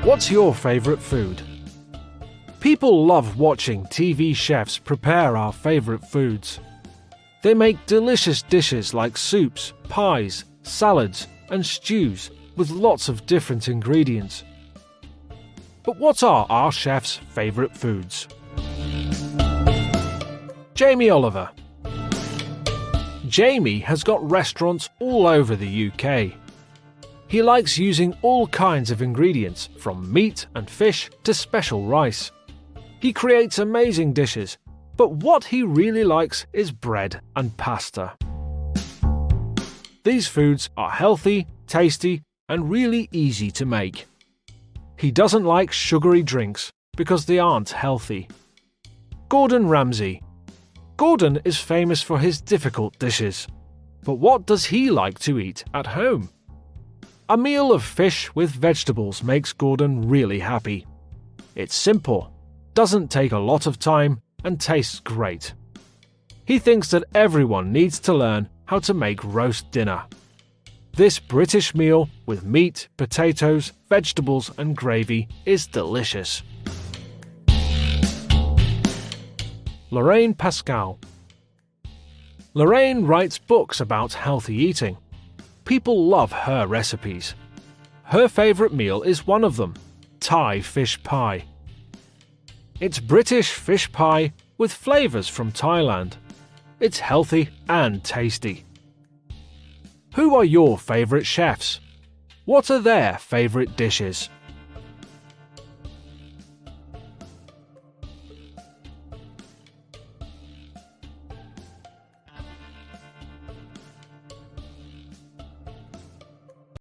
What's your favourite food? People love watching TV chefs prepare our favourite foods. They make delicious dishes like soups, pies, salads, and stews with lots of different ingredients. But what are our chef's favourite foods? Jamie Oliver. Jamie has got restaurants all over the UK. He likes using all kinds of ingredients, from meat and fish to special rice. He creates amazing dishes, but what he really likes is bread and pasta. These foods are healthy, tasty, and really easy to make. He doesn't like sugary drinks because they aren't healthy. Gordon Ramsay. Gordon is famous for his difficult dishes. But what does he like to eat at home? A meal of fish with vegetables makes Gordon really happy. It's simple, doesn't take a lot of time, and tastes great. He thinks that everyone needs to learn how to make roast dinner. This British meal with meat, potatoes, vegetables, and gravy is delicious. Lorraine Pascale. Lorraine writes books about healthy eating. People love her recipes. Her favourite meal is one of them, Thai fish pie. It's British fish pie with flavours from Thailand. It's healthy and tasty. Who are your favourite chefs? What are their favourite dishes?